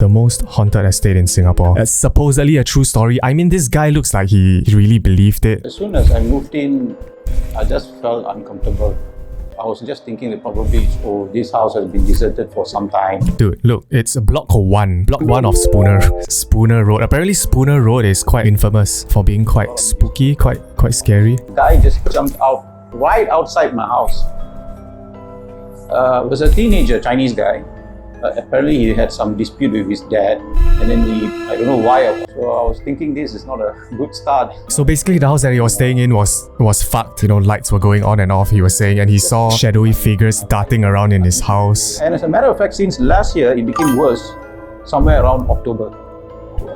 The most haunted estate in Singapore. It's supposedly a true story. I mean, this guy looks like he really believed it. As soon as I moved in, I just felt uncomfortable. I was just thinking that probably, oh, this house has been deserted for some time. Dude, look, it's block 1. Block 1 of Spooner Road. Apparently Spooner Road is quite infamous for being quite spooky, quite scary. The guy just jumped out right outside my house. Was a teenager, Chinese guy. Apparently he had some dispute with his dad, and then I don't know why, so I was thinking this is not a good start. So basically the house that he was staying in was fucked, you know, lights were going on and off, he was saying, and he saw shadowy figures darting around in his house. And as a matter of fact, since last year, it became worse, somewhere around October.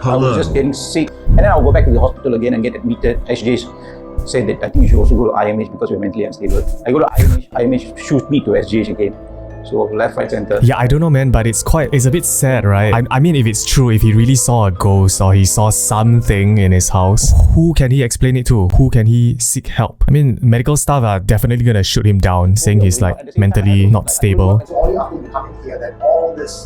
I was just getting sick, and then I'll go back to the hospital again and get admitted. SJ said that I think you should also go to IMH because you're mentally unstable. I go to IMH shoots me to SGH again. So left, right, center. Yeah, I don't know, man, but it's a bit sad, right? I mean, if it's true, if he really saw a ghost or he saw something in his house, who can he explain it to? Who can he seek help? I mean, medical staff are definitely gonna shoot him down, saying he's like mentally not stable. It's only after we come in here that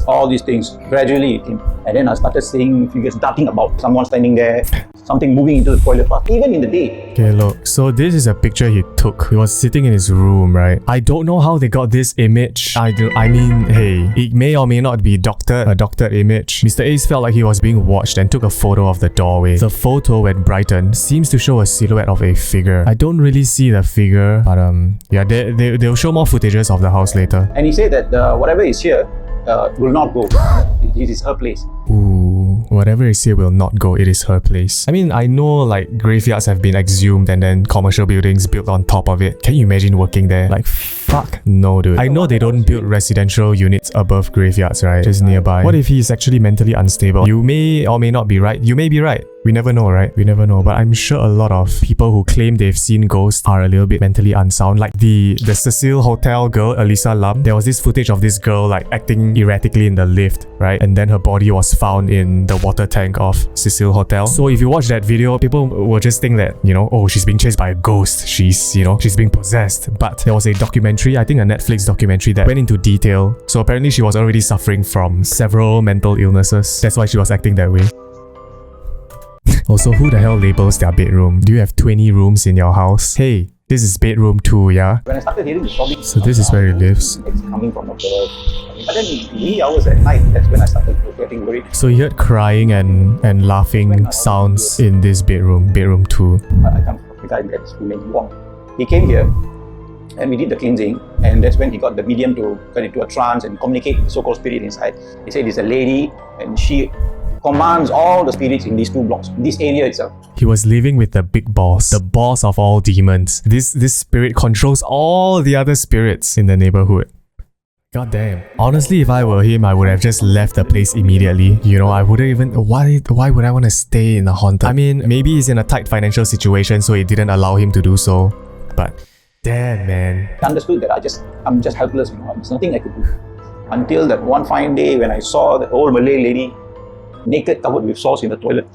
all these things gradually came. And then I started seeing figures darting about, someone standing there, something moving into the toilet path, even in the day. Okay, look, so this is a picture he took. He was sitting in his room, right? I don't know how they got this image. I mean, hey, it may or may not be a doctored image. Mr. Ace felt like he was being watched and took a photo of the doorway. The photo, when brightened, seems to show a silhouette of a figure. I don't really see the figure, but yeah, they'll show more footages of the house later. And he said that whatever is here will not go. It is her place. Ooh, whatever is here will not go. It is her place. I mean, I know like graveyards have been exhumed and then commercial buildings built on top of it. Can you imagine working there? Like, fuck no, dude. I know they don't build residential units above graveyards, right? Just nearby. What if he's actually mentally unstable? You may or may not be right. You may be right. We never know, right? We never know. But I'm sure a lot of people who claim they've seen ghosts are a little bit mentally unsound. Like the Cecil Hotel girl, Elisa Lam. There was this footage of this girl like acting erratically in the lift, right? And then her body was found in the water tank of Cecil Hotel. So if you watch that video, people will just think that, you know, oh, she's being chased by a ghost. She's being possessed. But there was a documentary, I think a Netflix documentary, that went into detail. So apparently she was already suffering from several mental illnesses. That's why she was acting that way. Also, who the hell labels their bedroom? Do you have 20 rooms in your house? Hey, this is bedroom 2, yeah? When I started hearing the sobbing, so this is where he lives. It's coming from above. But then 3 hours at night, that's when I started getting worried. So he heard crying and laughing sounds in this bedroom 2. I can't forget this name Wong. He came here and we did the cleansing, and that's when he got the medium to get into a trance and communicate with the so-called spirit inside. He said it's a lady and she commands all the spirits in these 2 blocks, this area itself. He was living with the big boss, the boss of all demons. This spirit controls all the other spirits in the neighborhood. God damn. Honestly, if I were him, I would have just left the place immediately. You know, I wouldn't even... Why would I want to stay in a haunted? I mean, maybe he's in a tight financial situation, so it didn't allow him to do so. But damn, man. I understood that I'm just helpless, you know. There's nothing I could do. Until that one fine day when I saw the old Malay lady naked, covered with sauce in the toilet.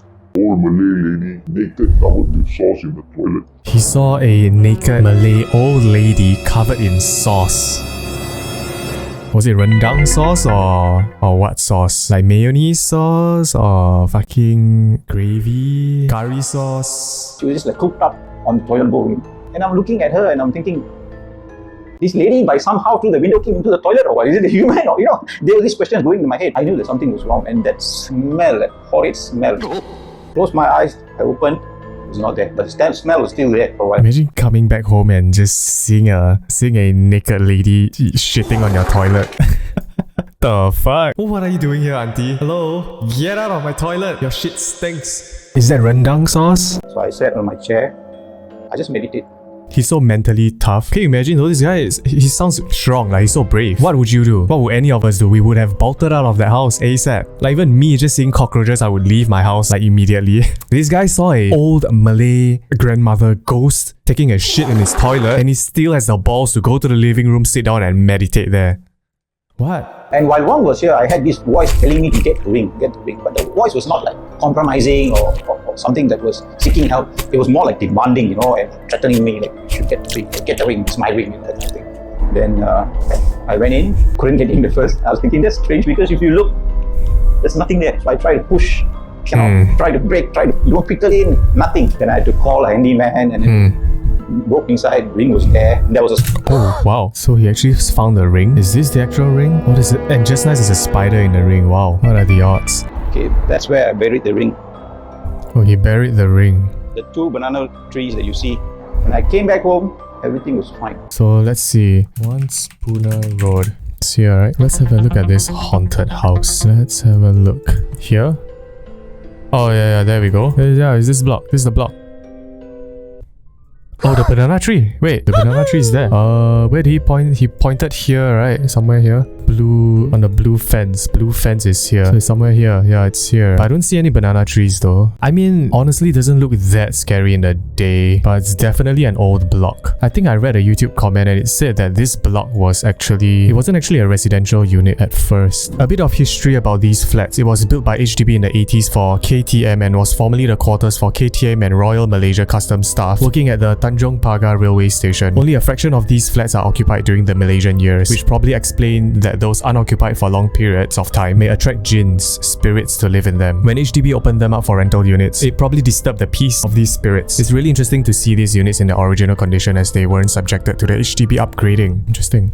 He saw a naked Malay old lady covered in sauce. Was it rendang sauce or what sauce? Like mayonnaise sauce or fucking gravy? Curry sauce? She was just like cooked up on the toilet bowl. And I'm looking at her and I'm thinking, this lady by somehow through the window came into the toilet or what? Is it a human? Or, you know, there were these questions going in my head. I knew that something was wrong, and that smell, that horrid smell. Closed my eyes, I opened, it was not there. But the smell was still there for a while. Imagine coming back home and just seeing a naked lady shitting on your toilet. The fuck? Oh, what are you doing here, auntie? Hello? Get out of my toilet. Your shit stinks. Is that rendang sauce? So I sat on my chair. I just meditate. He's so mentally tough. Can you imagine though? This guy he sounds strong, like he's so brave. What would you do? What would any of us do? We would have bolted out of that house ASAP. Like even me, just seeing cockroaches, I would leave my house like immediately. This guy saw a old Malay grandmother ghost taking a shit in his toilet, and he still has the balls to go to the living room, sit down and meditate there. What? And while Wong was here, I had this voice telling me to get the ring. But the voice was not like compromising or something that was seeking help. It was more like demanding, you know, and threatening me, like, you should get the ring, it's my ring, and that kind of thing. Then I went in, couldn't get in the first. I was thinking, that's strange because if you look There's nothing there. So I try to push, try to break, try to pickle in, nothing. Then I had to call a handyman and then broke inside. Ring was there. There was a. Oh wow! So he actually found the ring. Is this the actual ring? What is it? And just nice, there's a spider in the ring. Wow! What are the odds? Okay, that's where I buried the ring. Oh, he buried the ring. The 2 banana trees that you see. When I came back home, everything was fine. So let's see. 1 Spooner Road. It's here, right? Let's have a look at this haunted house. Let's have a look. Here? Oh yeah, there we go. Yeah, is this block? This is the block. Oh, the banana tree. Wait, the banana tree is there. Where did he point? He pointed here, right? Somewhere here. Blue, on the blue fence. Blue fence is here. So it's somewhere here. Yeah, it's here. But I don't see any banana trees though. I mean, honestly, it doesn't look that scary in the day, but it's definitely an old block. I think I read a YouTube comment and it said that this block was actually, it wasn't actually a residential unit at first. A bit of history about these flats. It was built by HDB in the 80s for KTM and was formerly the quarters for KTM and Royal Malaysia Customs staff working at the Tanjong Pagar railway station. Only a fraction of these flats are occupied during the Malaysian years, which probably explain that those unoccupied for long periods of time may attract jinns, spirits to live in them. When HDB opened them up for rental units, it probably disturbed the peace of these spirits. It's really interesting to see these units in their original condition as they weren't subjected to the HDB upgrading. Interesting.